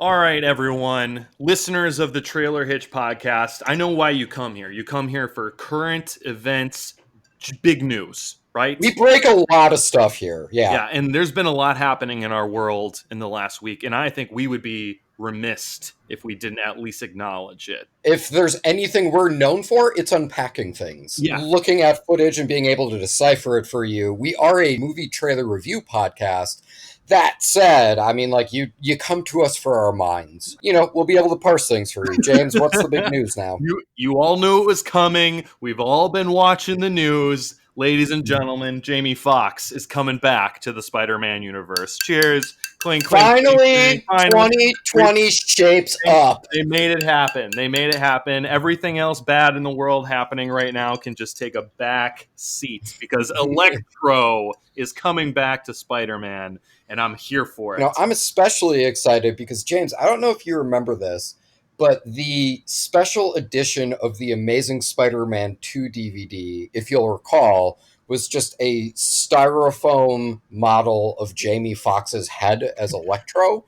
All right, everyone, listeners of the Trailer Hitch podcast, I know why you come here. You come here for current events, big news, right? We break a lot of stuff here. Yeah, and there's been a lot happening in our world in the last week, and I think we would be remiss if we didn't at least acknowledge it. If there's anything we're known for, it's unpacking things. Yeah. Looking at footage and being able to decipher it for you. We are a movie trailer review podcast. That said, I mean, like, you come to us for our minds. You know, we'll be able to parse things for you. James, what's the big news now? You all knew it was coming. We've all been watching the news. Ladies and gentlemen, Jamie Foxx is coming back to the Spider-Man universe. Cheers. Clink, clink, Finally, clink, 2020 shapes up. They made it happen. Everything else bad in the world happening right now can just take a back seat because Electro is coming back to Spider-Man, and I'm here for it. Now, I'm especially excited because, James, I don't know if you remember this, but the special edition of the Amazing Spider-Man 2 DVD, if you'll recall, was just a styrofoam model of Jamie Foxx's head as Electro.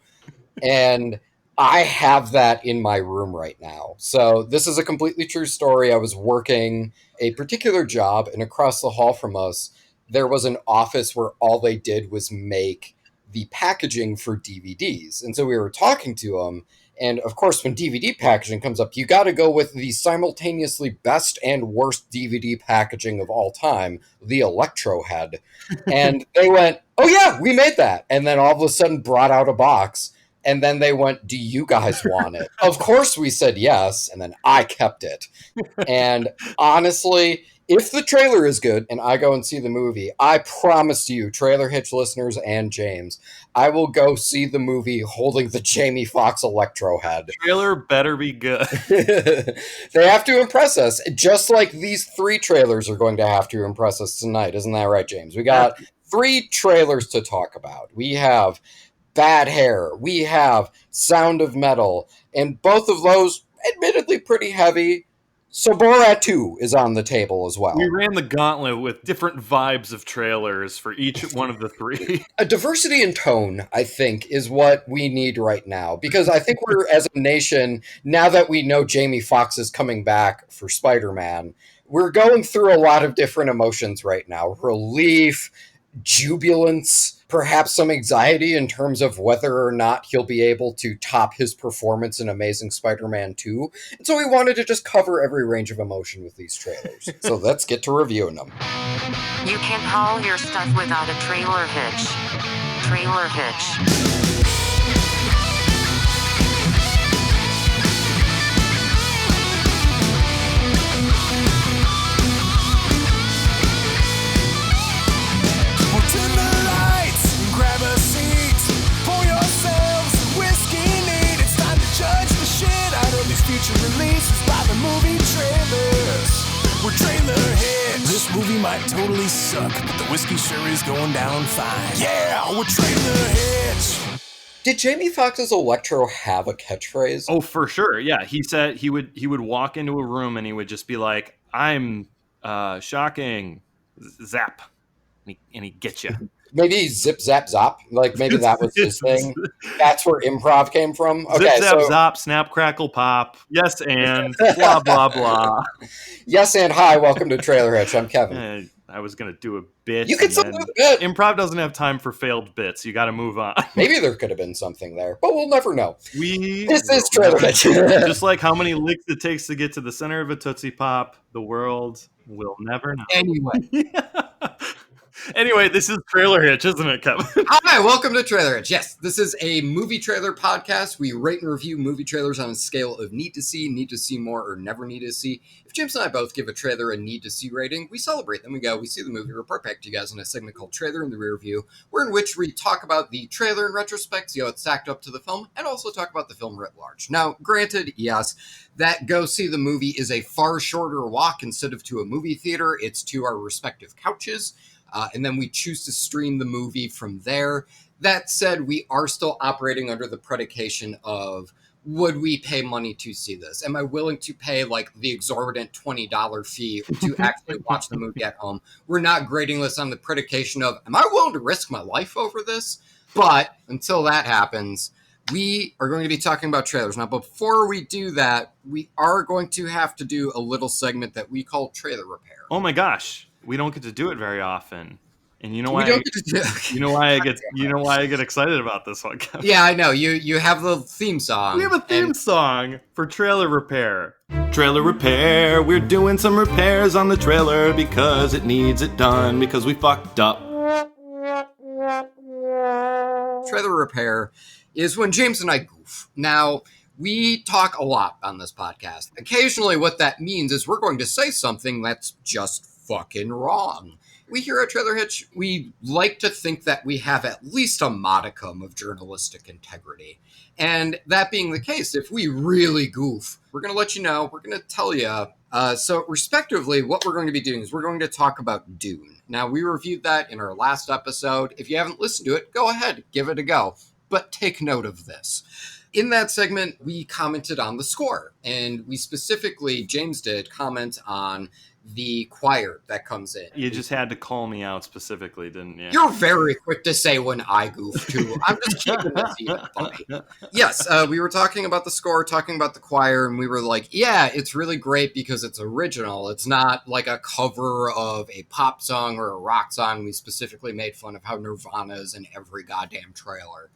And I have that in my room right now. So this is a completely true story. I was working a particular job, and across the hall from us, there was an office where all they did was make the packaging for DVDs. And so we were talking to them. And of course, when DVD packaging comes up, you got to go with the simultaneously best and worst DVD packaging of all time, the Electro head. And they went, oh yeah, we made that. And then all of a sudden brought out a box. And then they went, do you guys want it? Of course we said yes. And then I kept it. And honestly, if the trailer is good and I go and see the movie, I promise you, Trailer Hitch listeners and James, I will go see the movie holding the Jamie Foxx Electro head. Trailer better be good. They have to impress us, just like these 3 trailers are going to have to impress us tonight. Isn't that right, James? We got 3 trailers to talk about. We have Bad Hair. We have Sound of Metal. And both of those, admittedly, pretty heavy. So Borat 2 is on the table as well. We ran the gauntlet with different vibes of trailers for each one of the 3. A diversity in tone, I think, is what we need right now. Because I think we're, as a nation, now that we know Jamie Foxx is coming back for Spider-Man, we're going through a lot of different emotions right now. Relief, jubilance, perhaps some anxiety in terms of whether or not he'll be able to top his performance in Amazing Spider-Man 2. And so we wanted to just cover every range of emotion with these trailers. So let's get to reviewing them. You can't haul your stuff without a trailer hitch. Trailer hitch. Future releases by the movie trailers. We're Trailer Hitch. This movie might totally suck, but the whiskey sure is going down fine. Yeah, we're Trailer Hitch. Did Jamie Foxx's Electro have a catchphrase? Oh, for sure. Yeah, he said he would walk into a room and he would just be like, "I'm shocking, zap," and he'd get you. Maybe zip, zap, zop. Like, maybe that was his thing. That's where improv came from. Okay, zip, zap, zop, snap, crackle, pop. Yes, and blah, blah, blah. Yes, and hi. Welcome to Trailer Hitch. I'm Kevin. I was going to do a bit. You could still do a bit. Improv doesn't have time for failed bits. You got to move on. Maybe there could have been something there, but we'll never know. This is Trailer Hitch. Just like how many licks it takes to get to the center of a Tootsie Pop, the world will never know. Anyway. Anyway, this is Trailer Hitch, isn't it, Kevin? Hi, welcome to Trailer Hitch. Yes, this is a movie trailer podcast. We rate and review movie trailers on a scale of need to see more, or never need to see. If James and I both give a trailer a need to see rating, we celebrate. Then we see the movie, report back to you guys in a segment called Trailer in the Rear View, in which we talk about the trailer in retrospect, see how it's stacked up to the film, and also talk about the film writ large. Now, granted, yes, that go see the movie is a far shorter walk. Instead of to a movie theater, it's to our respective couches. And then we choose to stream the movie from there. That said, we are still operating under the predication of, would we pay money to see this? Am I willing to pay like the exorbitant $20 fee to actually watch the movie at home? We're not grading this on the predication of, am I willing to risk my life over this? But until that happens, We are going to be talking about trailers. Now, before we do that, we are going to have to do a little segment that we call Trailer Repair. Oh my gosh, we don't get to do it very often. And you know We why? don't get to do You know why I get excited about this one, Kevin? Yeah, I know. You have the theme song. We have a theme song for Trailer Repair. Trailer Repair. We're doing some repairs on the trailer because it needs it done because we fucked up. Trailer Repair is when James and I goof. Now, we talk a lot on this podcast. Occasionally, what that means is we're going to say something that's just fucking wrong. We here at Trailer Hitch, we like to think that we have at least a modicum of journalistic integrity. And that being the case, if we really goof, we're going to let you know, we're going to tell you. So respectively, what we're going to be doing is we're going to talk about Dune. Now, we reviewed that in our last episode. If you haven't listened to it, go ahead, give it a go. But take note of this. In that segment, we commented on the score. And we specifically, James did, comment on the choir that comes in. You just had to call me out specifically, didn't you? You're very quick to say when I goof, too. I'm just keeping this even funny. Yes, we were talking about the score, talking about the choir, and we were like, yeah, it's really great because it's original. It's not like a cover of a pop song or a rock song. We specifically made fun of how Nirvana is in every goddamn trailer.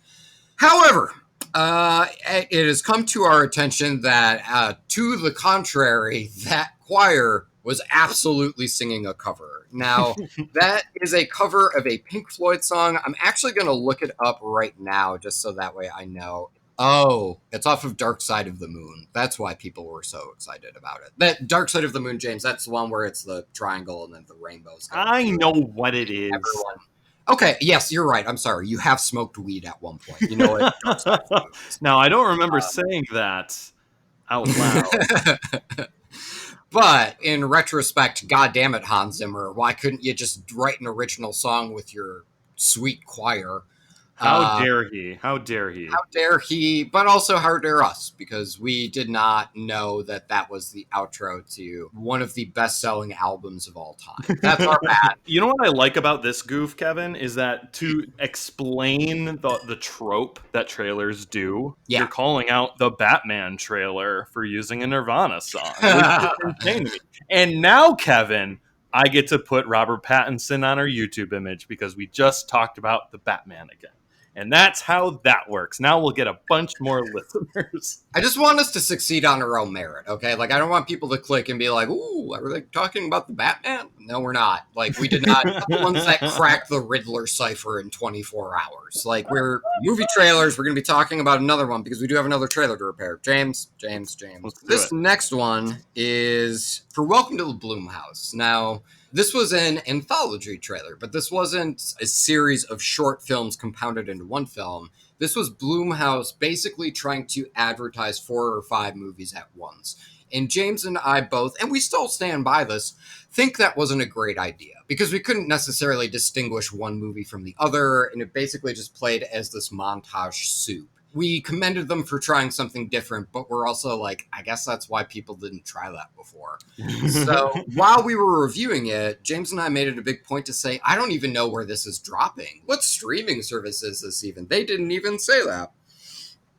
However, it has come to our attention that, to the contrary, that choir was absolutely singing a cover. Now, that is a cover of a Pink Floyd song. I'm actually going to look it up right now, just so that way I know. Oh, it's off of Dark Side of the Moon. That's why people were so excited about it. That Dark Side of the Moon, James, that's the one where it's the triangle and then the rainbows. I know what it is. Everyone. Okay, yes, you're right. I'm sorry. You have smoked weed at one point. You know what? Dark Side of the Moon is. Now, I don't remember saying that out loud. But in retrospect, goddamn it, Hans Zimmer, why couldn't you just write an original song with your sweet choir? How dare he? How dare he? How dare he? But also, how dare us? Because we did not know that that was the outro to one of the best-selling albums of all time. That's our bad. You know what I like about this goof, Kevin, is that to explain the trope that trailers do, you're calling out the Batman trailer for using a Nirvana song, which is insane to me. And now, Kevin, I get to put Robert Pattinson on our YouTube image because we just talked about the Batman again. And that's how that works. Now we'll get a bunch more listeners. I just want us to succeed on our own merit, okay? Like, I don't want people to click and be like, ooh, are they talking about the Batman? No, we're not. Like, we did not. The ones that cracked the Riddler cipher in 24 hours. Like, we're movie trailers. We're going to be talking about another one because we do have another trailer to repair. James. This next one is for Welcome to the Bloomhouse. Now, this was an anthology trailer, but this wasn't a series of short films compounded into one film. This was Blumhouse basically trying to advertise 4 or 5 movies at once. And James and I both, and we still stand by this, think that wasn't a great idea because we couldn't necessarily distinguish one movie from the other, and it basically just played as this montage soup. We commended them for trying something different, but we're also like, I guess that's why people didn't try that before. So while we were reviewing it, James and I made it a big point to say, I don't even know where this is dropping. What streaming service is this even? They didn't even say that.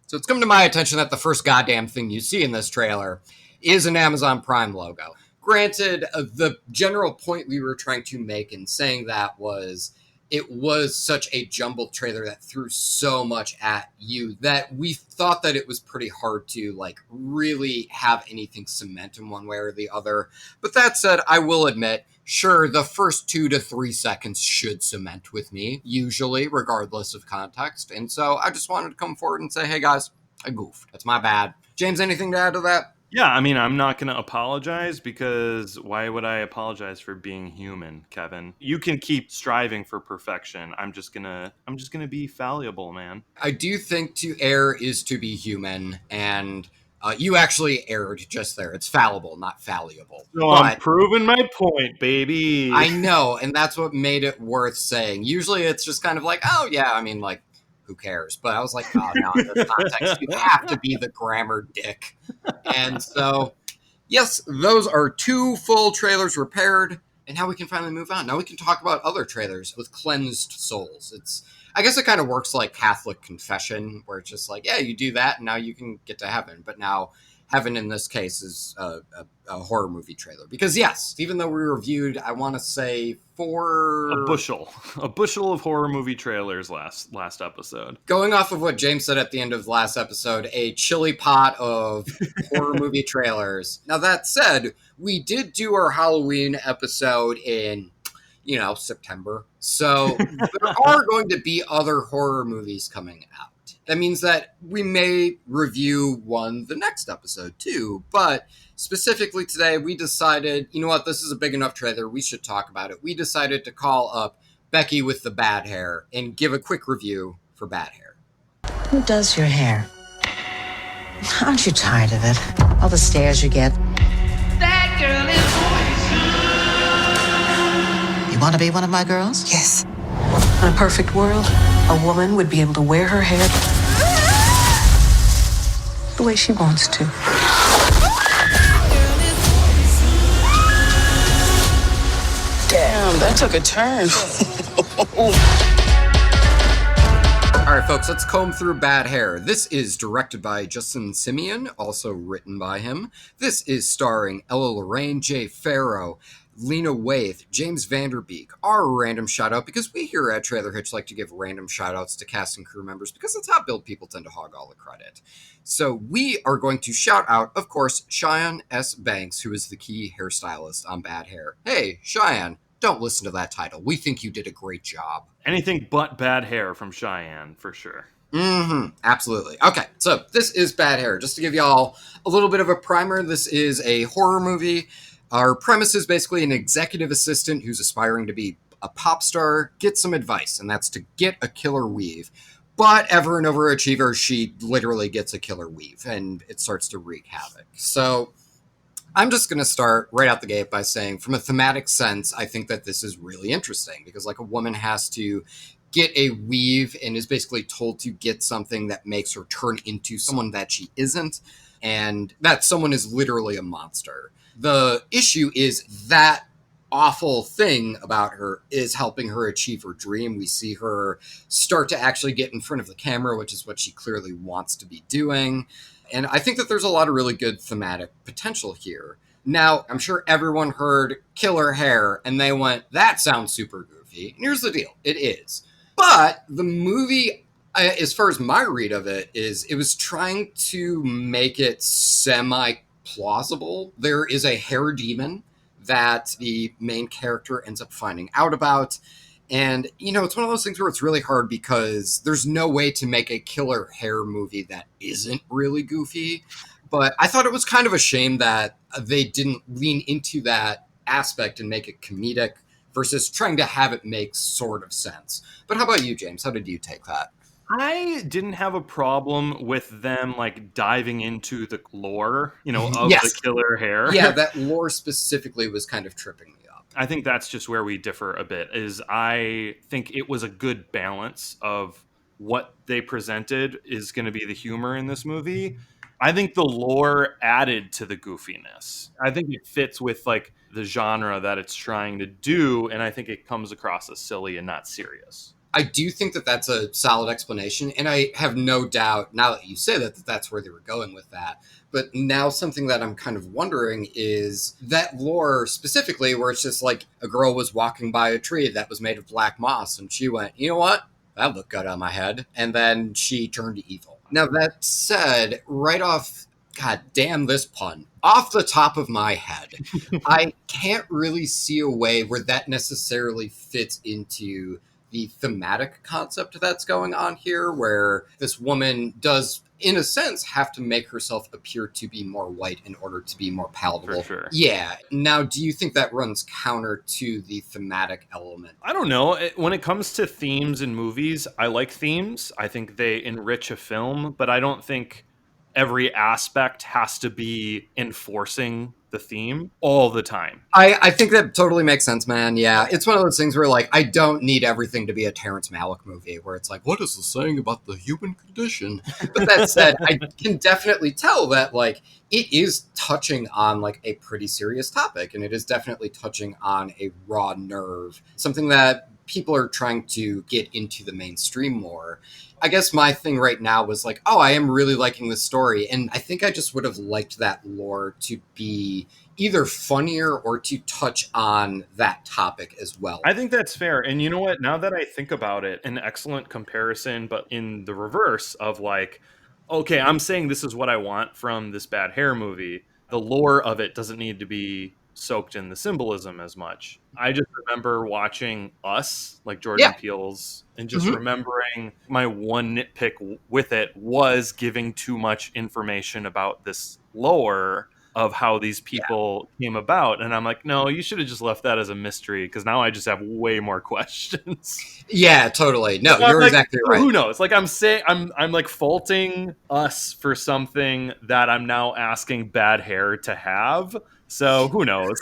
So it's come to my attention that the first goddamn thing you see in this trailer is an Amazon Prime logo. Granted, the general point we were trying to make in saying that was it was such a jumbled trailer that threw so much at you that we thought that it was pretty hard to like really have anything cement in one way or the other. But that said, I will admit, sure, the first 2 to 3 seconds should cement with me, usually, regardless of context. And so I just wanted to come forward and say, hey guys, I goofed. That's my bad. James, anything to add to that? Yeah, I mean, I'm not going to apologize because why would I apologize for being human, Kevin? You can keep striving for perfection. I'm just going to be fallible, man. I do think to err is to be human, and you actually erred just there. It's fallible, not fallible. So I'm proving my point, baby. I know, and that's what made it worth saying. Usually it's just kind of like, oh yeah, I mean, like, who cares? But I was like, oh, no, in this context, you have to be the grammar dick. And so, yes, those are 2 full trailers repaired. And now we can finally move on. Now we can talk about other trailers with cleansed souls. I guess it kind of works like Catholic confession, where it's just like, yeah, you do that and now you can get to heaven. But now heaven in this case is a horror movie trailer. Because yes, even though we reviewed, I want to say a bushel of horror movie trailers last episode. Going off of what James said at the end of the last episode, a chili pot of horror movie trailers. Now that said, we did do our Halloween episode in September. So there are going to be other horror movies coming out. That means that we may review one the next episode too. But specifically today, we decided, you know what, this is a big enough trailer, we should talk about it. We decided to call up Becky with the bad hair and give a quick review for Bad Hair. Who does your hair? Aren't you tired of it? All the stares you get. That girl is poison. You want to be one of my girls? Yes. In a perfect world, a woman would be able to wear her hair the way she wants to. Damn, that took a turn. All right, folks, let's comb through Bad Hair. This is directed by Justin Simeon, also written by him. This is starring Ella Lorraine, Jay Farrow, Lena Waithe, James Vanderbeek. Our random shout-out, because we here at Trailer Hitch like to give random shout-outs to cast and crew members, because the top build people tend to hog all the credit. So we are going to shout out, of course, Cheyenne S. Banks, who is the key hairstylist on Bad Hair. Hey, Cheyenne, don't listen to that title. We think you did a great job. Anything but Bad Hair from Cheyenne, for sure. Absolutely. Okay, so this is Bad Hair. Just to give y'all a little bit of a primer, this is a horror movie. Our premise is basically an executive assistant who's aspiring to be a pop star gets some advice, and that's to get a killer weave. But ever an overachiever, she literally gets a killer weave, and it starts to wreak havoc. So I'm just going to start right out the gate by saying, from a thematic sense, I think that this is really interesting, because like a woman has to get a weave and is basically told to get something that makes her turn into someone that she isn't, and that someone is literally a monster. The issue is that awful thing about her is helping her achieve her dream. We see her start to actually get in front of the camera, which is what she clearly wants to be doing. And I think that there's a lot of really good thematic potential here. Now, I'm sure everyone heard killer hair and they went, that sounds super goofy. And here's the deal. It is. But the movie, as far as my read of it, is it was trying to make it semi-plausible. There is a hair demon that the main character ends up finding out about. And, it's one of those things where it's really hard because there's no way to make a killer hair movie that isn't really goofy. But I thought it was kind of a shame that they didn't lean into that aspect and make it comedic versus trying to have it make sort of sense. But how about you, James? How did you take that? I didn't have a problem with them diving into the lore, of Yes. the killer hair. Yeah, that lore specifically was kind of tripping me up. I think that's just where we differ a bit, is I think it was a good balance of what they presented is going to be the humor in this movie. I think the lore added to the goofiness. I think it fits with the genre that it's trying to do, and I think it comes across as silly and not serious. I do think that that's a solid explanation, and I have no doubt, now that you say that that's where they were going with that. But now something that I'm kind of wondering is that lore specifically, where it's just like a girl was walking by a tree that was made of black moss, and she went, you know what? That looked good on my head. And then she turned evil. Now, that said, right off, God damn this pun, off the top of my head, I can't really see a way where that necessarily fits into the thematic concept that's going on here, where this woman does, in a sense, have to make herself appear to be more white in order to be more palatable. For sure. Yeah. Now, do you think that runs counter to the thematic element? I don't know. When it comes to themes in movies, I like themes. I think they enrich a film, but I don't think every aspect has to be enforcing the theme all the time. I think that totally makes sense, man. Yeah, it's one of those things where, I don't need everything to be a Terrence Malick movie where it's like, what is this saying about the human condition? But that said, I can definitely tell that, it is touching on, a pretty serious topic, and it is definitely touching on a raw nerve, something that people are trying to get into the mainstream more. I guess my thing right now was like, oh, I am really liking this story. And I think I just would have liked that lore to be either funnier or to touch on that topic as well. I think that's fair. And you know what? Now that I think about it, an excellent comparison, but in the reverse of like, okay, I'm saying this is what I want from this bad hair movie. The lore of it doesn't need to be soaked in the symbolism as much. I just remember watching Us, like Jordan Peele's, and just remembering my one nitpick with it was giving too much information about this lore of how these people came about. And I'm like, no, you should have just left that as a mystery, because now I just have way more questions. Yeah, totally. No, you're like, exactly right. Who knows? Like, I'm saying, I'm like faulting Us for something that I'm now asking bad hair to have. So who knows?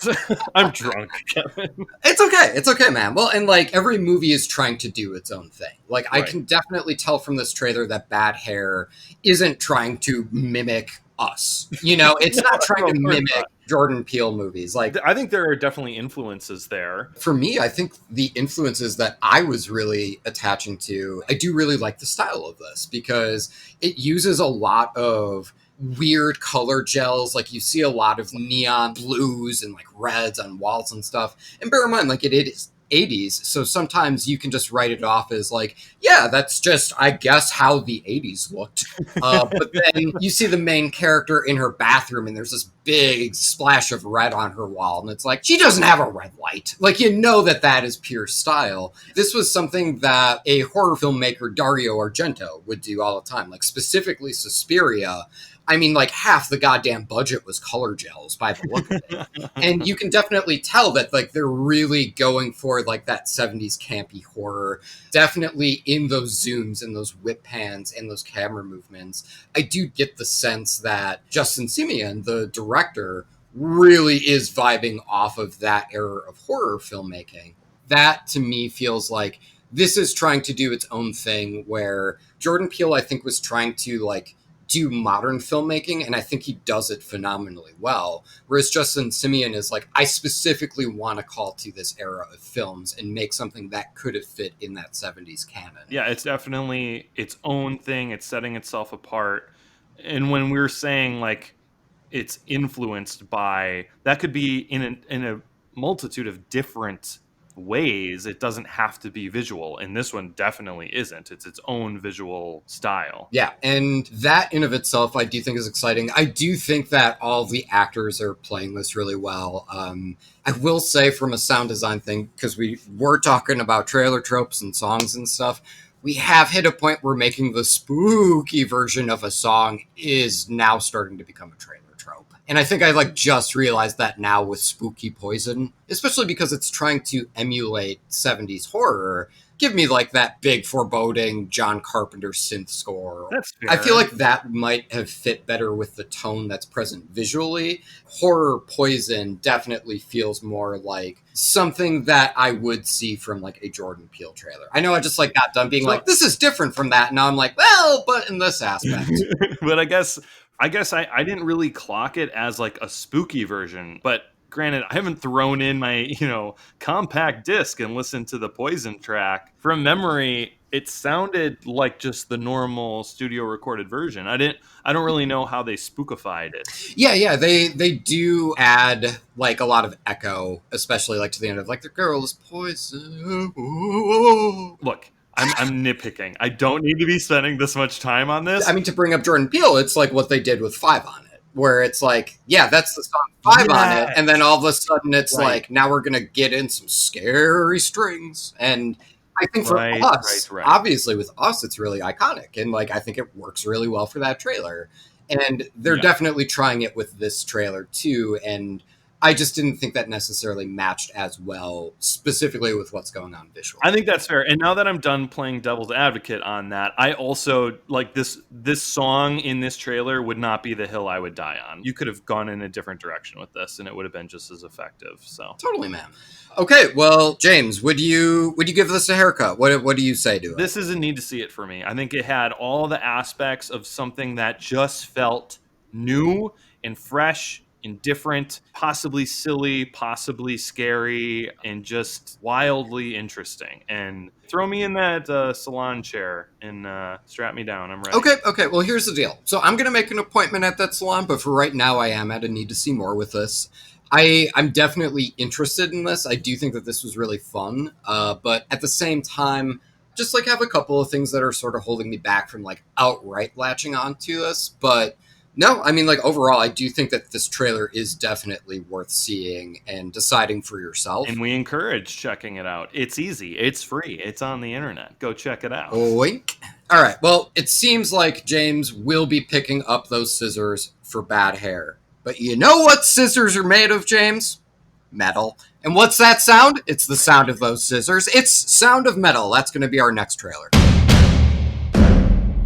I'm drunk, Kevin. It's okay, man. Well, and like every movie is trying to do its own thing. Like I can definitely tell from this trailer that Bad Hair isn't trying to mimic Us. You know, it's not trying to mimic Jordan Peele movies. Like I think there are definitely influences there. For me, I think the influences that I was really attaching to, I do really like the style of this because it uses a lot of weird color gels. Like you see a lot of neon blues and like reds on walls and stuff. And bear in mind, like it is 80s, so sometimes you can just write it off as like, yeah, that's just, I guess, how the 80s looked. But then you see the main character in her bathroom and there's this big splash of red on her wall, and it's like, she doesn't have a red light. Like, you know that is pure style. This was something that a horror filmmaker, Dario Argento, would do all the time. Like, specifically Suspiria, I mean, like half the goddamn budget was color gels by the look of it. And you can definitely tell that like they're really going for like that 70s campy horror. Definitely in those zooms and those whip pans and those camera movements. I do get the sense that Justin Simien, the director, really is vibing off of that era of horror filmmaking. That to me feels like this is trying to do its own thing, where Jordan Peele, I think, was trying to like do modern filmmaking, and I think he does it phenomenally well. Whereas Justin Simien is like, I specifically want to call to this era of films and make something that could have fit in that 70s canon. Yeah, it's definitely its own thing. It's setting itself apart. And when we're saying like it's influenced by, that could be in a multitude of different ways. It doesn't have to be visual, and this one definitely isn't. It's its own visual style. Yeah, and that in of itself I do think is exciting. I do think that all the actors are playing this really well. I will say, from a sound design thing, because we were talking about trailer tropes and songs and stuff, we have hit a point where making the spooky version of a song is now starting to become a trailer trope. And I think I like just realized that now with Spooky Poison, especially because it's trying to emulate 70s horror. Give me like that big foreboding John Carpenter synth score. That's fair. I feel like that might have fit better with the tone that's present visually. Horror Poison definitely feels more like something that I would see from like a Jordan Peele trailer. I know I just like got done being like, this is different from that. Now I'm like, well, but in this aspect. But I guess I didn't really clock it as like a spooky version, but granted, I haven't thrown in my, compact disc and listened to the Poison track. From memory, it sounded like just the normal studio recorded version. I don't really know how they spookified it. Yeah, they do add like a lot of echo, especially like to the end of like, the girl is poison. Look, I'm nitpicking. I don't need to be spending this much time on this. I mean, to bring up Jordan Peele, it's like what they did with 5 on it, where it's like, yeah, that's the song 5 on it, and then all of a sudden it's like, now we're gonna get in some scary strings. And I think for us, obviously with us, it's really iconic, and like I think it works really well for that trailer. And they're definitely trying it with this trailer too, and I just didn't think that necessarily matched as well, specifically with what's going on visually. I think that's fair. And now that I'm done playing devil's advocate on that, I also like this song in this trailer would not be the hill I would die on. You could have gone in a different direction with this, and it would have been just as effective. So totally, man. Okay, well, James, would you give this a haircut? What do you say to it? This is a need to see it for me. I think it had all the aspects of something that just felt new and fresh indifferent, possibly silly, possibly scary, and just wildly interesting. And throw me in that salon chair and strap me down. I'm ready. Okay. Well, here's the deal. So I'm going to make an appointment at that salon, but for right now, I am at a need to see more with this. I'm definitely interested in this. I do think that this was really fun, but at the same time, just like have a couple of things that are sort of holding me back from like outright latching onto this. But no, I mean, like overall, I do think that this trailer is definitely worth seeing and deciding for yourself. And we encourage checking it out. It's easy. It's free. It's on the internet. Go check it out. Wink. All right. Well, it seems like James will be picking up those scissors for bad hair. But you know what scissors are made of, James? Metal. And what's that sound? It's the sound of those scissors. It's Sound of Metal. That's going to be our next trailer.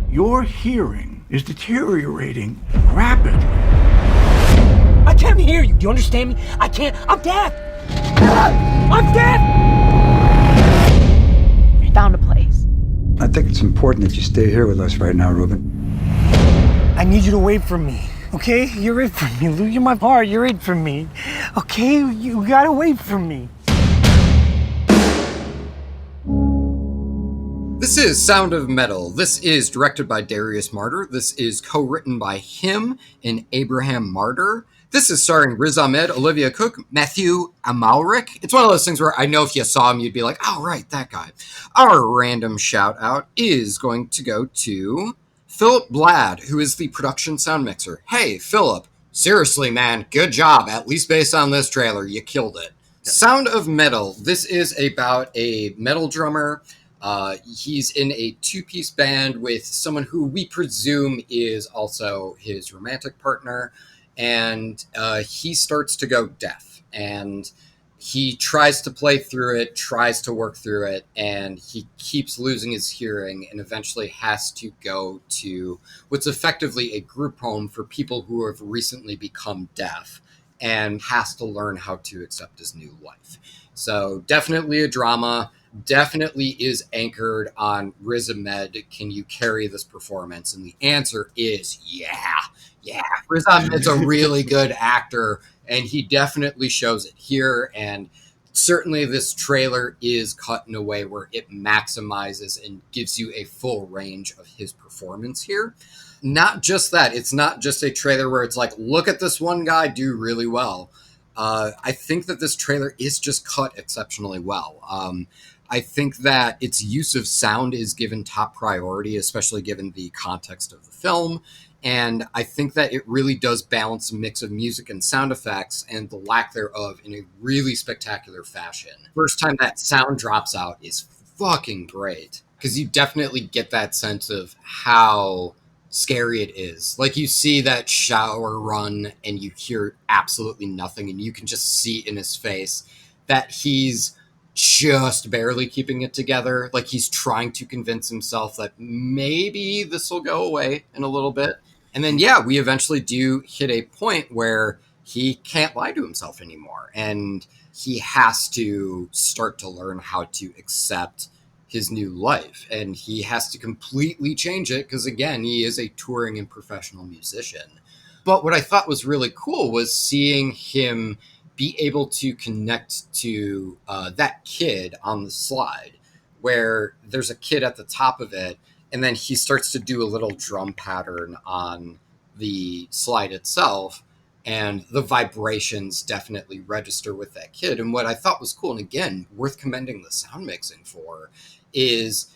Your hearing is deteriorating rapidly. I can't hear you. Do you understand me? I can't. I'm deaf. I'm deaf. I found a place. I think it's important that you stay here with us right now, Ruben. I need you to wait for me. Okay? You're it for me, Lou. You're my heart. You're it for me. Okay? You gotta wait for me. This is Sound of Metal. This is directed by Darius Martyr. This is co-written by him and Abraham Martyr. This is starring Riz Ahmed, Olivia Cook, Matthew Amalric. It's one of those things where I know if you saw him, you'd be like, oh, right, that guy. Our random shout out is going to go to Philip Blad, who is the production sound mixer. Hey, Philip, seriously, man, good job. At least based on this trailer, you killed it. Yeah. Sound of Metal. This is about a metal drummer. He's in a two-piece band with someone who we presume is also his romantic partner, and he starts to go deaf, and he tries to play through it, tries to work through it, and he keeps losing his hearing and eventually has to go to what's effectively a group home for people who have recently become deaf and has to learn how to accept his new life. So definitely a drama. Definitely is anchored on Riz Ahmed. Can you carry this performance? And the answer is yeah. Riz Ahmed's a really good actor, and he definitely shows it here. And certainly this trailer is cut in a way where it maximizes and gives you a full range of his performance here. Not just that, it's not just a trailer where it's like, look at this one guy do really well. I think that this trailer is just cut exceptionally well. I think that its use of sound is given top priority, especially given the context of the film. And I think that it really does balance a mix of music and sound effects and the lack thereof in a really spectacular fashion. First time that sound drops out is fucking great, because you definitely get that sense of how scary it is. Like, you see that shower run and you hear absolutely nothing, and you can just see in his face that he's just barely keeping it together. Like, he's trying to convince himself that maybe this will go away in a little bit. And then, yeah, we eventually do hit a point where he can't lie to himself anymore. And he has to start to learn how to accept his new life. And he has to completely change it because, again, he is a touring and professional musician. But what I thought was really cool was seeing him be able to connect to that kid on the slide, where there's a kid at the top of it, and then he starts to do a little drum pattern on the slide itself, and the vibrations definitely register with that kid. And what I thought was cool, and again, worth commending the sound mixing for, is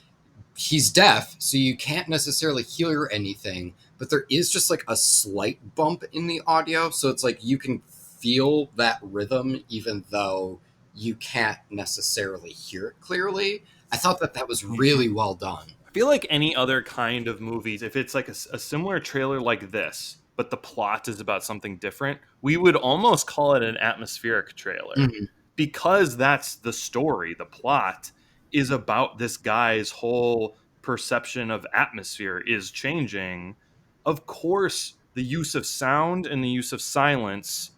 he's deaf, so you can't necessarily hear anything, but there is just like a slight bump in the audio, so it's like you can feel that rhythm even though you can't necessarily hear it clearly. I thought that was really well done. I feel like any other kind of movies, if it's like a similar trailer like this, but the plot is about something different, we would almost call it an atmospheric trailer. Mm-hmm. Because that's the story. The plot is about this guy's whole perception of atmosphere is changing. Of course, the use of sound and the use of silence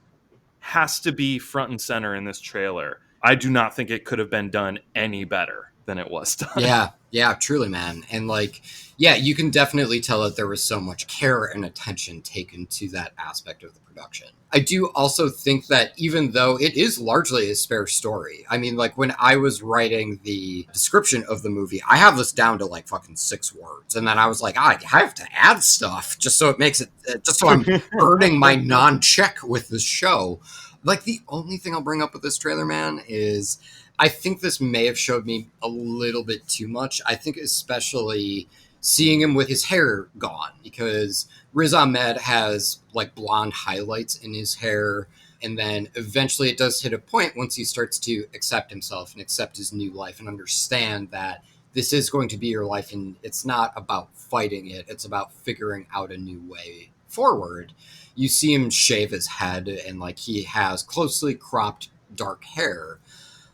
has to be front and center in this trailer. I do not think it could have been done any better than it was done. Yeah, truly, man. And like, Yeah, you can definitely tell that there was so much care and attention taken to that aspect of the production. I do also think that even though it is largely a spare story, I mean, like when I was writing the description of the movie, I have this down to like fucking 6 words. And then I was like, I have to add stuff just so it makes it, just so I'm earning my non-check with the show. Like the only thing I'll bring up with this trailer, man, is I think this may have showed me a little bit too much. I think especially seeing him with his hair gone, because Riz Ahmed has like blonde highlights in his hair. And then eventually it does hit a point once he starts to accept himself and accept his new life and understand that this is going to be your life. And it's not about fighting it. It's about figuring out a new way forward. You see him shave his head and like he has closely cropped dark hair.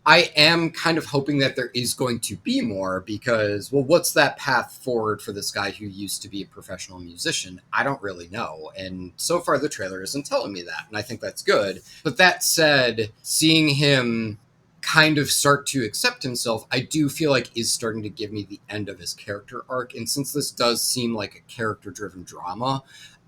I am kind of hoping that there is going to be more because, well, what's that path forward for this guy who used to be a professional musician? I don't really know. And so far, the trailer isn't telling me that. And I think that's good. But that said, seeing him kind of start to accept himself, I do feel like is starting to give me the end of his character arc. And since this does seem like a character-driven drama,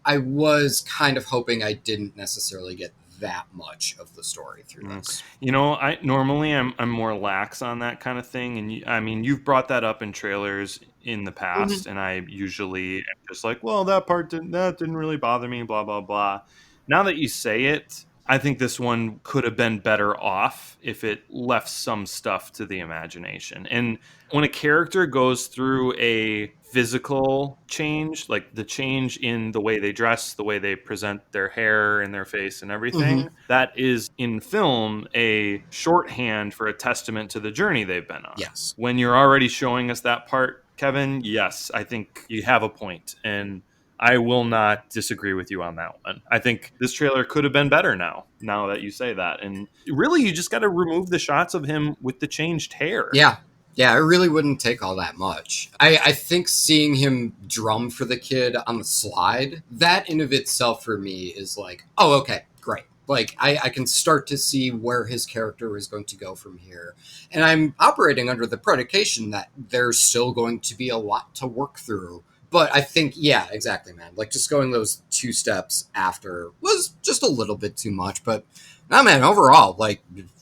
I was kind of hoping I didn't necessarily get that much of the story through this. You know, I'm more lax on that kind of thing, and I mean, you've brought that up in trailers in the past, and I usually am just like, well, that didn't really bother me, blah blah blah. Now that you say it, I think this one could have been better off if it left some stuff to the imagination. And when a character goes through a physical change, like the change in the way they dress, the way they present their hair and their face and everything, that is in film a shorthand for a testament to the journey they've been on. Yes. When you're already showing us that part, Kevin, yes, I think you have a point. And I will not disagree with you on that one. I think this trailer could have been better now that you say that. And really, you just got to remove the shots of him with the changed hair. Yeah. Yeah, it really wouldn't take all that much. I think seeing him drum for the kid on the slide, that in of itself for me is like, oh, okay, great. Like, I can start to see where his character is going to go from here. And I'm operating under the predication that there's still going to be a lot to work through. But I think, yeah, exactly, man. Like, just going those 2 steps after was just a little bit too much. But, no, man, overall, like,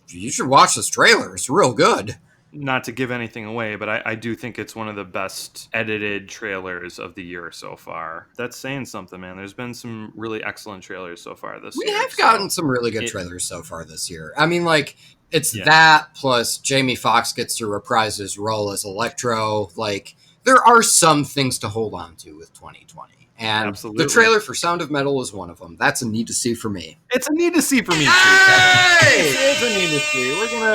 you should watch this trailer. It's real good. Not to give anything away, but I do think it's one of the best edited trailers of the year so far. That's saying something, man. There's been some really excellent trailers so far this year. We have gotten some really good trailers so far this year. I mean, like, it's that plus Jamie Foxx gets to reprise his role as Electro. Like, there are some things to hold on to with 2020. And absolutely. The trailer for Sound of Metal is one of them. That's a need to see for me. It's a need to see for me, too. Hey! It's a need to see.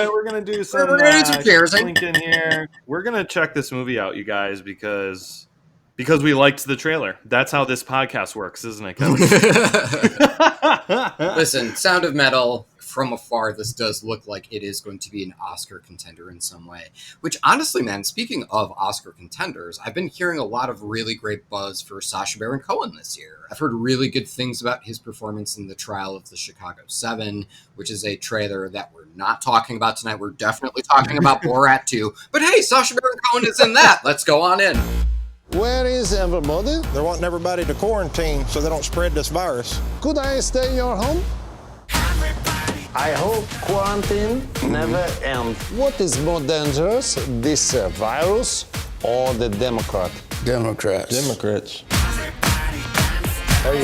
We're gonna do some link in here. We're gonna check this movie out, you guys, because we liked the trailer. That's how this podcast works, isn't it, Kevin? Listen, Sound of Metal, from afar, this does look like it is going to be an Oscar contender in some way. Which, honestly, man, speaking of Oscar contenders, I've been hearing a lot of really great buzz for Sacha Baron Cohen this year. I've heard really good things about his performance in The Trial of the Chicago 7, which is a trailer that we're not talking about tonight. We're definitely talking about Borat 2. But hey, Sacha Baron Cohen is in that. Let's go on in. Where is everybody? They're wanting everybody to quarantine so they don't spread this virus. Could I stay in your home? I hope quarantine never ends. What is more dangerous, this virus or the Democrat? Democrats.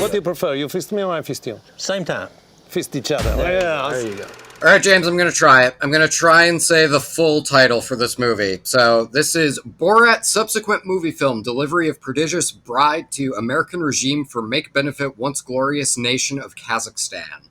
What do you prefer? You fist me or I fist you? Same time. Fist each other. Yeah, there you go. All right, James, I'm going to try it. I'm going to try and say the full title for this movie. So this is Borat Subsequent MovieFilm, Delivery of Prodigious Bride to American Regime for Make Benefit Once Glorious Nation of Kazakhstan.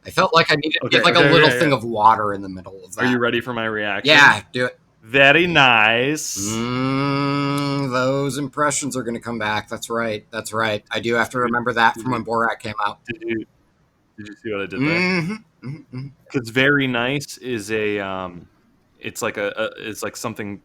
I felt like I needed to get like a little thing of water in the middle of that. Are you ready for my reaction? Yeah, do it. Very nice. Those impressions are going to come back. That's right. That's right. I do have to remember that from when Borat came out. Did you see what I did there? Because very nice is a it's like something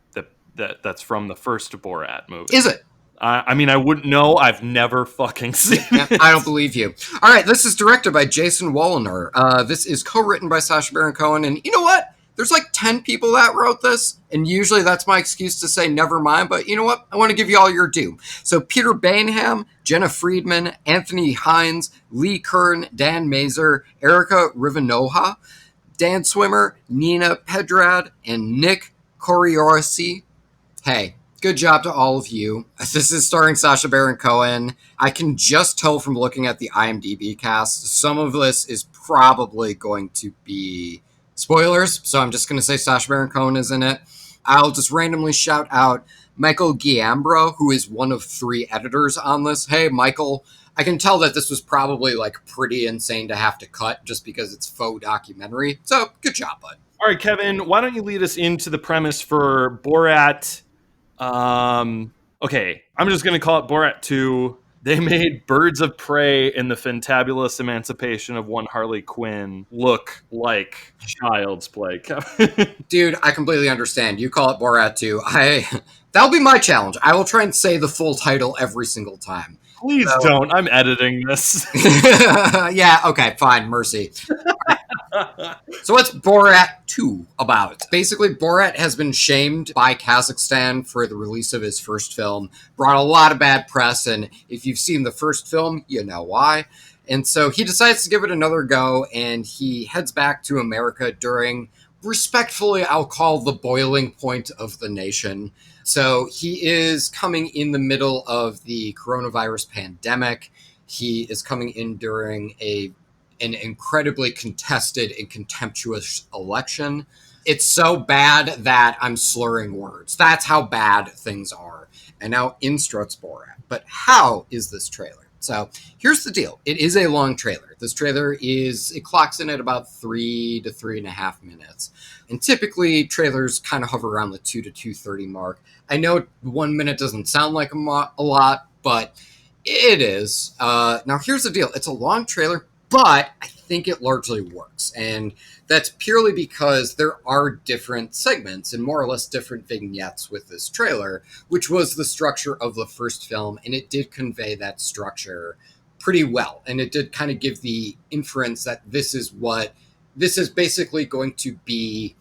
that's from the first Borat movie. Is it? I mean, I wouldn't know. I've never fucking seen it. I don't believe you. All right, this is directed by Jason Woliner. This is co-written by Sacha Baron Cohen, and you know what? there's like 10 people that wrote this, and usually that's my excuse to say never mind, but you know what? I want to give you all your due. So Peter Bainham, Jenna Friedman, Anthony Hines, Lee Kern, Dan Mazer, Erica Rivanoha, Dan Swimmer, Nina Pedrad, and Nick Coriorsi. Hey, good job to all of you. This is starring Sacha Baron Cohen. I can just tell from looking at the IMDb cast, some of this is probably going to be spoilers, so I'm just going to say Sacha Baron Cohen is in it. I'll just randomly shout out Michael Giambra, who is one of 3 editors on this. Hey, Michael, I can tell that this was probably like pretty insane to have to cut just because it's faux documentary. So good job, bud. All right, Kevin, why don't you lead us into the premise for Borat? Okay, I'm just going to call it Borat 2. They made Birds of Prey and the Fantabulous Emancipation of One Harley Quinn look like child's play, Kevin. Dude, I completely understand. You call it Borat 2. That'll be my challenge. I will try and say the full title every single time. Please don't. I'm editing this. Yeah, okay, fine. Mercy. So what's Borat 2 about? Basically, Borat has been shamed by Kazakhstan for the release of his first film. Brought a lot of bad press, and if you've seen the first film, you know why. And so he decides to give it another go, and he heads back to America during, respectfully, I'll call the boiling point of the nation. So he is coming in the middle of the coronavirus pandemic. He is coming in during an incredibly contested and contemptuous election. It's so bad that I'm slurring words. That's how bad things are. And now in struts Borat. But how is this trailer? So here's the deal. It is a long trailer. This trailer it clocks in at about 3 to 3.5 minutes. And typically trailers kind of hover around the 2 to 2:30 mark. I know 1 minute doesn't sound like a lot, but it is. Now here's the deal. It's a long trailer, but I think it largely works. And that's purely because there are different segments and more or less different vignettes with this trailer, which was the structure of the first film. And it did convey that structure pretty well. And it did kind of give the inference that this is basically going to be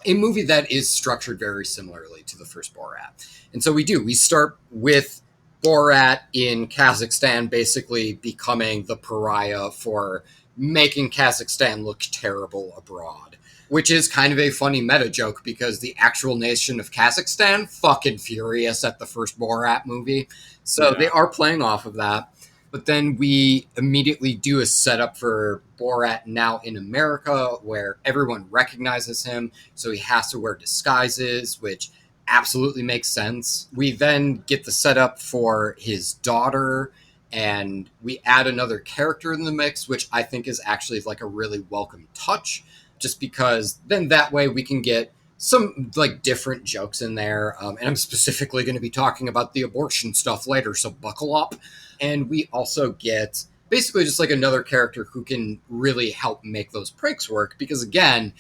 a movie that is structured very similarly to the first Borat. And so we start with Borat in Kazakhstan basically becoming the pariah for making Kazakhstan look terrible abroad, which is kind of a funny meta joke because the actual nation of Kazakhstan fucking furious at the first Borat movie. So They are playing off of that. But then we immediately do a setup for Borat now in America where everyone recognizes him. So he has to wear disguises, which absolutely makes sense. We then get the setup for his daughter, and we add another character in the mix, which I think is actually like a really welcome touch, just because then that way we can get some like different jokes in there. And I'm specifically going to be talking about the abortion stuff later, so buckle up. And we also get basically just like another character who can really help make those pranks work, because again,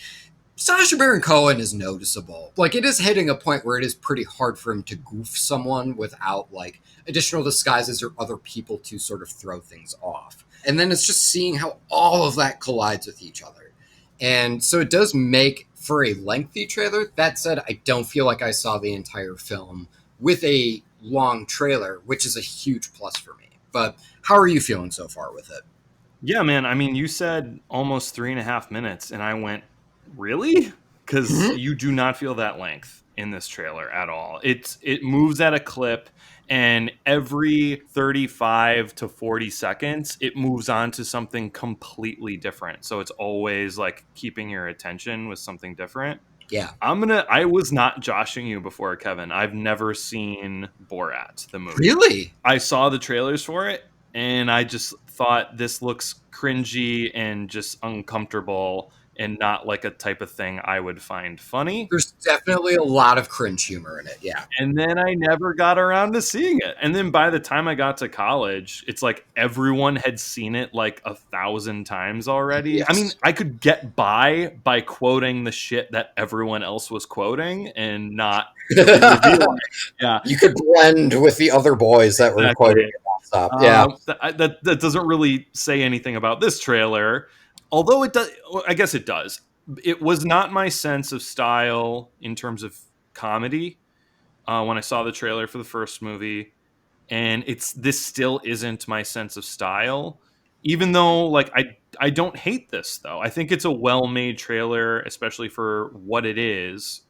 Sacha Baron Cohen is noticeable. Like, it is hitting a point where it is pretty hard for him to goof someone without, like, additional disguises or other people to sort of throw things off. And then it's just seeing how all of that collides with each other. And so it does make for a lengthy trailer. That said, I don't feel like I saw the entire film with a long trailer, which is a huge plus for me. But how are you feeling so far with it? Yeah, man. I mean, you said almost 3.5 minutes, and I went, really? Because you do not feel that length in this trailer at all. It moves at a clip, and every 35 to 40 seconds, it moves on to something completely different. So it's always like keeping your attention with something different. Yeah. I was not joshing you before, Kevin. I've never seen Borat, the movie. Really? I saw the trailers for it, and I just thought this looks cringy and just uncomfortable and not like a type of thing I would find funny. There's definitely a lot of cringe humor in it, yeah. And then I never got around to seeing it. And then by the time I got to college, it's like everyone had seen it like 1,000 times already. Yes. I mean, I could get by quoting the shit that everyone else was quoting and not really revealing it. Yeah. You could blend with the other boys that were quoting it nonstop. Yeah. That doesn't really say anything about this trailer. Although it does, I guess it does. it was not my sense of style in terms of comedy when I saw the trailer for the first movie, and this still isn't my sense of style. Even though, like, I don't hate this though. I think it's a well-made trailer, especially for what it is,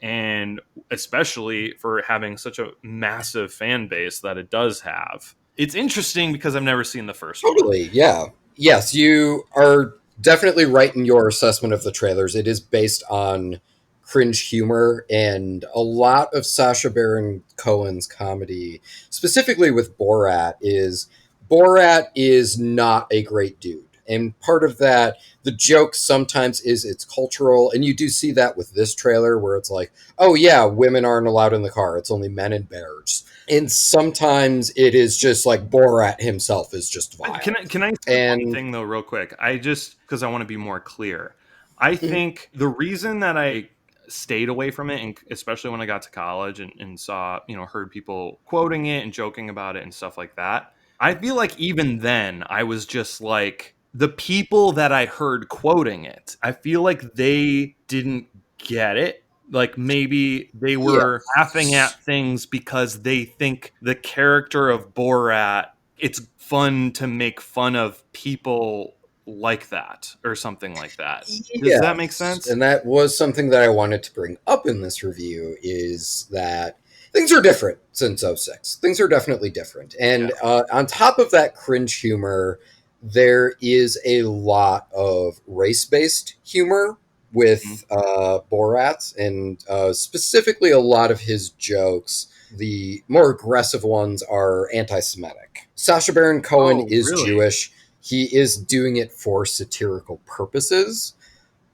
and especially for having such a massive fan base that it does have. It's interesting because I've never seen the first one. Totally, yeah. Yes, you are definitely right in your assessment of the trailers. It is based on cringe humor, and a lot of Sacha Baron Cohen's comedy, specifically with Borat is not a great dude. And part of that, the joke sometimes is it's cultural, and you do see that with this trailer where it's like, oh yeah, women aren't allowed in the car, it's only men and bears. And sometimes it is just like Borat himself is just violent. Can I say one thing though, real quick? Because I want to be more clear. I think the reason that I stayed away from it, and especially when I got to college and saw, heard people quoting it and joking about it and stuff like that, I feel like even then I was just like, the people that I heard quoting it, I feel like they didn't get it. Like maybe they were laughing at things because they think the character of Borat, it's fun to make fun of people like that or something like that. Does that make sense? And that was something that I wanted to bring up in this review, is that things are different since 06. Things are definitely different. And on top of that cringe humor, there is a lot of race-based humor with Borat, and specifically a lot of his jokes. The more aggressive ones are anti-Semitic. Sacha Baron Cohen is Jewish. He is doing it for satirical purposes,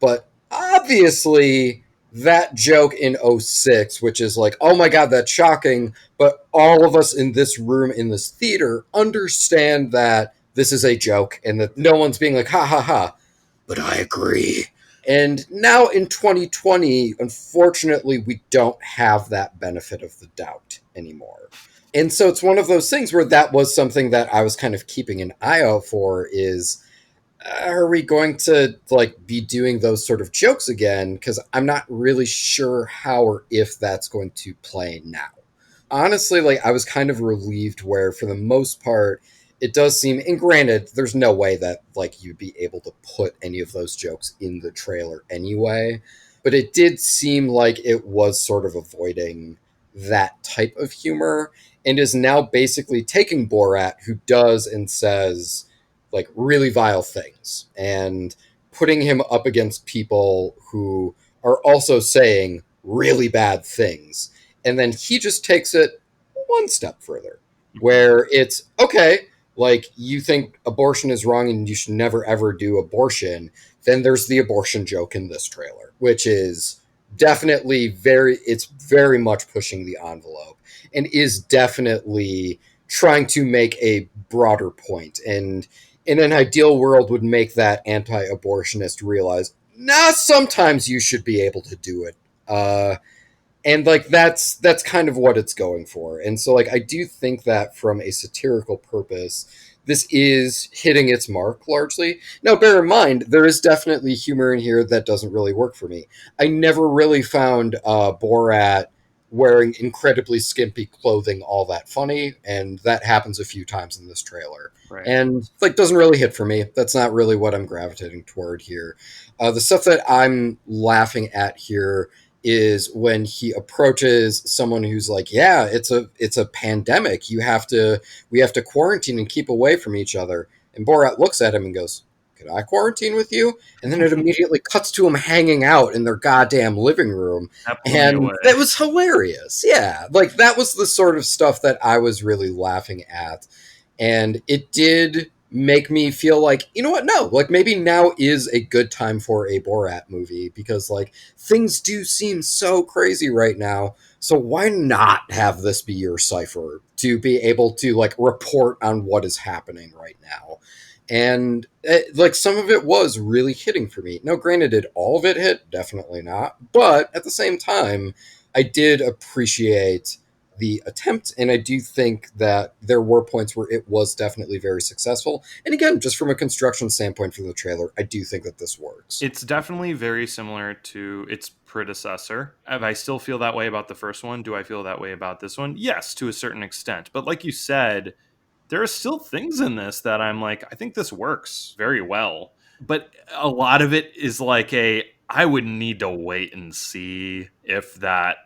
but obviously that joke in 06, which is like, oh my god, that's shocking, but all of us in this room, in this theater, understand that this is a joke, and that no one's being like, ha ha ha, but I agree. And now in 2020, unfortunately, we don't have that benefit of the doubt anymore. And so it's one of those things where that was something that I was kind of keeping an eye out for, is, are we going to be doing those sort of jokes again? Because I'm not really sure how or if that's going to play now. Honestly, I was kind of relieved where, for the most part, it does seem, and granted, there's no way that you'd be able to put any of those jokes in the trailer anyway, but it did seem like it was sort of avoiding that type of humor, and is now basically taking Borat, who does and says really vile things, and putting him up against people who are also saying really bad things, and then he just takes it one step further, where it's okay, you think abortion is wrong and you should never ever do abortion, then there's the abortion joke in this trailer, which is definitely very much pushing the envelope, and is definitely trying to make a broader point, and in an ideal world would make that anti-abortionist realize, sometimes you should be able to do it. And that's kind of what it's going for. And so I do think that from a satirical purpose, this is hitting its mark largely. Now, bear in mind, there is definitely humor in here that doesn't really work for me. I never really found Borat wearing incredibly skimpy clothing all that funny, and that happens a few times in this trailer. Right. And doesn't really hit for me. That's not really what I'm gravitating toward here. The stuff that I'm laughing at here is when he approaches someone who's like, yeah, it's a pandemic. We have to quarantine and keep away from each other. And Borat looks at him and goes, could I quarantine with you? And then it immediately cuts to him hanging out in their goddamn living room. And that was hilarious. Yeah. That was the sort of stuff that I was really laughing at. And it did make me feel like, you know what, no, maybe now is a good time for a Borat movie, because things do seem so crazy right now, so why not have this be your cipher to be able to report on what is happening right now? And some of it was really hitting for me. Now granted, did all of it hit? Definitely not, but at the same time, I did appreciate the attempt, and I do think that there were points where it was definitely very successful. And again, just from a construction standpoint for the trailer, I do think that this works. It's definitely very similar to its predecessor. I still feel that way about the first one. Do I feel that way about this one? Yes, to a certain extent. But like you said, there are still things in this that I'm like, I think this works very well. But a lot of it is like I would need to wait and see if that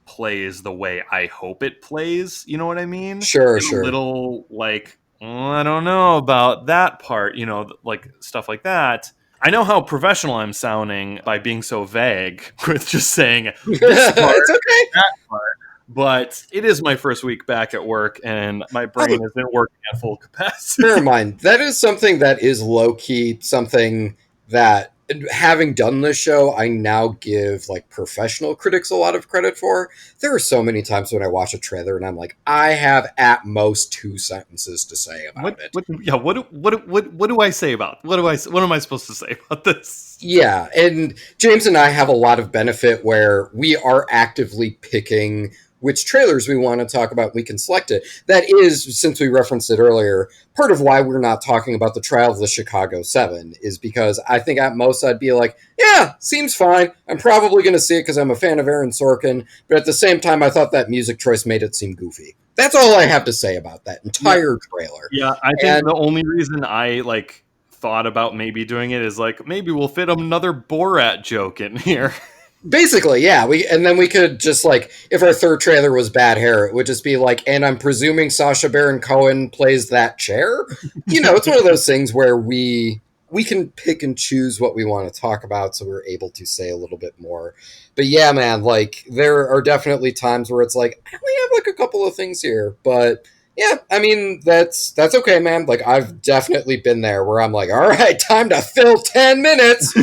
plays the way I hope it plays. You know what I mean? Sure, It's sure. a little like, I don't know about that part, like stuff like that. I know how professional I'm sounding by being so vague with just saying this part, It's okay. that part. But it is my first week back at work, and my brain isn't working at full capacity. Never mind. That is something that is low-key, something that, having done this show, I now give like professional critics a lot of credit for. There are so many times when I watch a trailer and I'm like, I have at most 2 sentences to say about it. What do I say about? What am I supposed to say about this? Yeah, and James and I have a lot of benefit where we are actively picking which trailers we want to talk about. We can select it. That is, since we referenced it earlier, part of why we're not talking about the Trial of the Chicago 7 is because I think at most I'd be like, yeah, seems fine. I'm probably going to see it because I'm a fan of Aaron Sorkin. But at the same time, I thought that music choice made it seem goofy. That's all I have to say about that entire trailer. Yeah, I think the only reason I thought about maybe doing it is like, maybe we'll fit another Borat joke in here. Basically, yeah. And then we could just if our third trailer was Bad Hair, it would just be like, and I'm presuming Sacha Baron Cohen plays that chair. It's one of those things where we can pick and choose what we want to talk about, so we're able to say a little bit more. But yeah, man, there are definitely times where it's like, I only have a couple of things here, but yeah, I mean, that's okay, man. I've definitely been there where I'm like, all right, time to fill 10 minutes.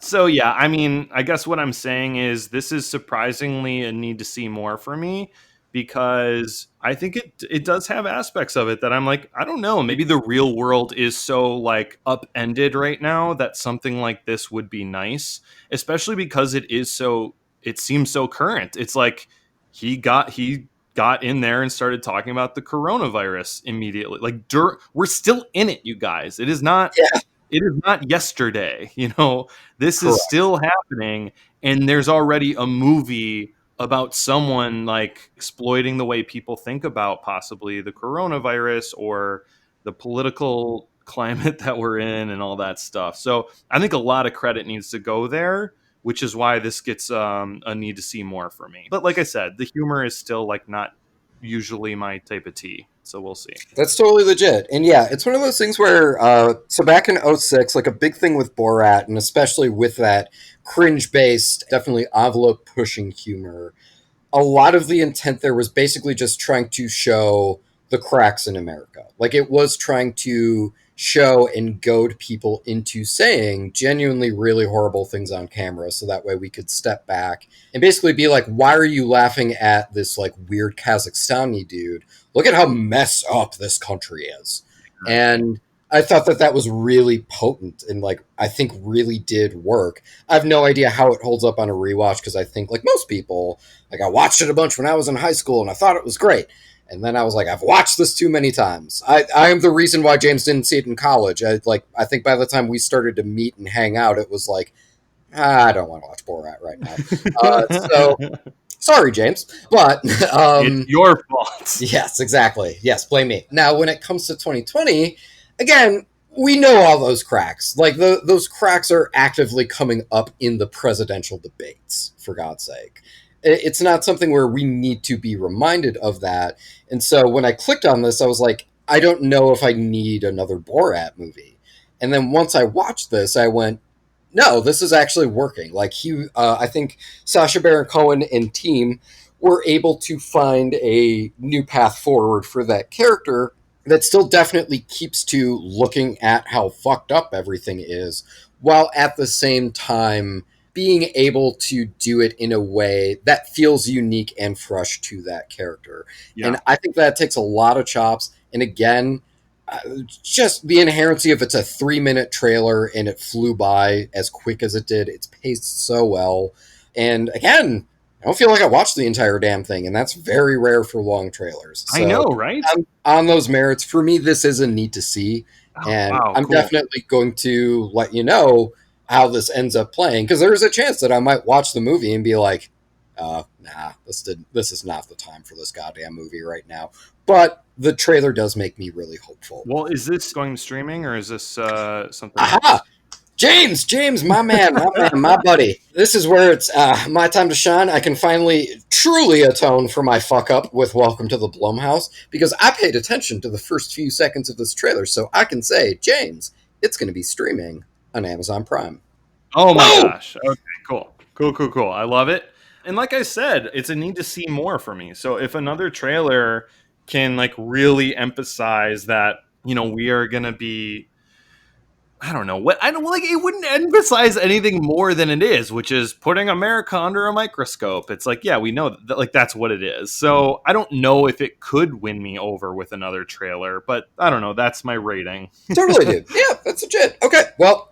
So yeah, I mean, I guess what I'm saying is this is surprisingly a need to see more for me, because I think it does have aspects of it that I'm like, I don't know, maybe the real world is so upended right now that something like this would be nice, especially because it seems so current. It's like he got in there and started talking about the coronavirus immediately. We're still in it, you guys. It is not. Yeah. It is not yesterday. This is still happening, and there's already a movie about someone exploiting the way people think about possibly the coronavirus or the political climate that we're in and all that stuff. So I think a lot of credit needs to go there, which is why this gets a need to see more for me. But like I said, the humor is still not usually my type of tea. So we'll see. That's totally legit. And yeah, it's one of those things where, so back in 2006, a big thing with Borat, and especially with that cringe-based, definitely envelope-pushing humor, a lot of the intent there was basically just trying to show the cracks in America. It was trying to show and goad people into saying genuinely really horrible things on camera, so that way we could step back and basically be like, why are you laughing at this weird Kazakhstani dude? Look at how messed up this country is. And I thought that was really potent and I think really did work. I have no idea how it holds up on a rewatch, because I think most people, I watched it a bunch when I was in high school and I thought it was great. And then I was like, I've watched this too many times. I am the reason why James didn't see it in college. I think by the time we started to meet and hang out, it was like, I don't want to watch Borat right now. So sorry, James, but it's your fault. Yes, exactly. Yes, blame me. Now, when it comes to 2020, again, we know all those cracks. Those cracks are actively coming up in the presidential debates, for God's sake. It's not something where we need to be reminded of that. And so when I clicked on this, I was like, I don't know if I need another Borat movie. And then once I watched this, I went, no, this is actually working. I think Sacha Baron Cohen and team were able to find a new path forward for that character that still definitely keeps to looking at how fucked up everything is, while at the same time being able to do it in a way that feels unique and fresh to that character. Yeah. And I think that takes a lot of chops. And again, just the inherency of it's a 3-minute trailer and it flew by as quick as it did. It's paced so well. And again, I don't feel like I watched the entire damn thing, and that's very rare for long trailers. So I know, right? on those merits, for me, this is a need to see, and wow, I'm cool. definitely going to let you know how this ends up playing, because there's a chance that I might watch the movie and be like, nah, this is not the time for this goddamn movie right now. But the trailer does make me really hopeful. Well, is this going streaming, or is this something Aha! else? James, my man, my buddy. This is where it's my time to shine. I can finally truly atone for my fuck up with Welcome to the Blumhouse, because I paid attention to the first few seconds of this trailer, so I can say, James, it's going to be streaming on Amazon Prime. Oh my gosh. Okay, cool. I love it. And like I said, it's a need to see more for me. So if another trailer can like really emphasize that, you know, we are going to be, I don't know what, I don't like, it wouldn't emphasize anything more than it is, which is putting America under a microscope. It's like, yeah, we know that, like, that's what it is. So I don't know if it could win me over with another trailer, but I don't know. That's my rating. Totally, dude. Yeah, that's legit. Okay, well,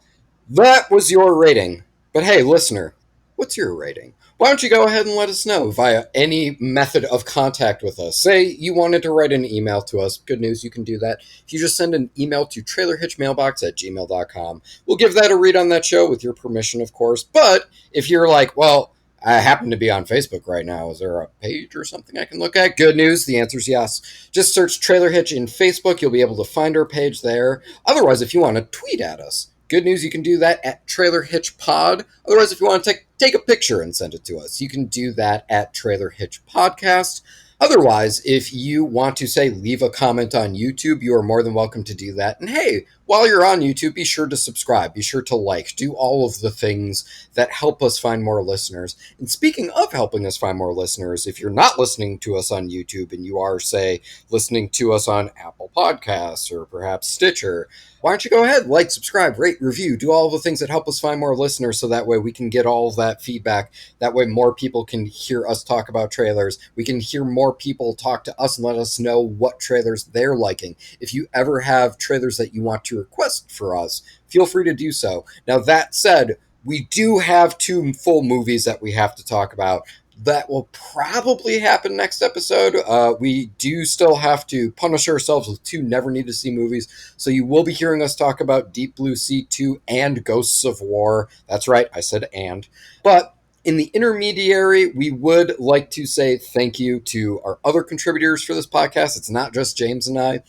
that was your rating. But hey, listener, what's your rating? Why don't you go ahead and let us know via any method of contact with us? Say you wanted to write an email to us. Good news, you can do that. If you just send an email to trailerhitchmailbox@gmail.com, we'll give that a read on that show with your permission, of course. But if you're like, well, I happen to be on Facebook right now, is there a page or something I can look at? Good news, the answer is yes. Just search Trailer Hitch in Facebook. You'll be able to find our page there. Otherwise, if you want to tweet at us, good news, you can do that at Trailer Hitch Pod. Otherwise, if you want to take a picture and send it to us, you can do that at Trailer Hitch Podcast. Otherwise, if you want to, say, leave a comment on YouTube, you are more than welcome to do that. And hey, while you're on YouTube, be sure to subscribe, be sure to like, do all of the things that help us find more listeners. And speaking of helping us find more listeners, if you're not listening to us on YouTube and you are, say, listening to us on Apple Podcasts or perhaps Stitcher, why don't you go ahead, like, subscribe, rate, review, do all the things that help us find more listeners, so that way we can get all of that feedback. That way more people can hear us talk about trailers. We can hear more people talk to us and let us know what trailers they're liking. If you ever have trailers that you want to request for us, feel free to do so. Now, that said, we do have 2 full movies that we have to talk about. That will probably happen next episode. We do still have to punish ourselves with 2 never-need-to-see movies, so you will be hearing us talk about Deep Blue Sea 2 and Ghosts of War. That's right, I said and. But in the intermediary, we would like to say thank you to our other contributors for this podcast. It's not just James and I.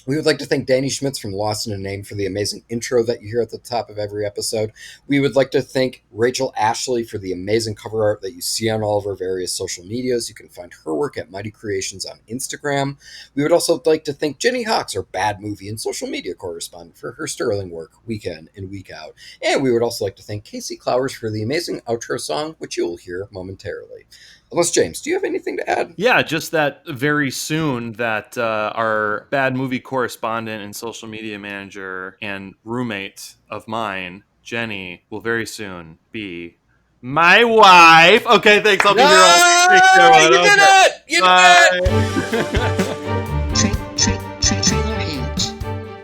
We would like to thank Danny Schmitz from Lost in a Name for the amazing intro that you hear at the top of every episode. We would like to thank Rachel Ashley for the amazing cover art that you see on all of our various social medias. You can find her work at Mighty Creations on Instagram. We would also like to thank Jenny Hawks, our bad movie and social media correspondent, for her sterling work week in and week out. And we would also like to thank Casey Clowers for the amazing outro song, which you will hear momentarily. Unless, James, do you have anything to add? Yeah, just that very soon that our bad movie correspondent and social media manager and roommate of mine, Jenny, will very soon be my wife. Okay, thanks. I'll be here all week. Thanks, everyone. You did Okay. it! You did it! Trailer Hitch.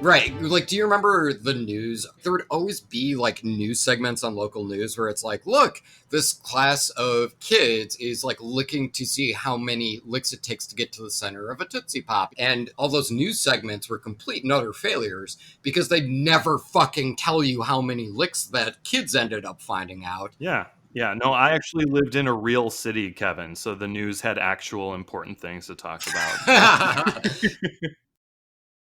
Right. Like, do you remember the news? There would always be, like, news segments on local news where it's like, look, this class of kids is, like, looking to see how many licks it takes to get to the center of a Tootsie Pop. And all those news segments were complete and utter failures because they'd never fucking tell you how many licks that kids ended up finding out. Yeah. Yeah, no, I actually lived in a real city, Kevin, so the news had actual important things to talk about.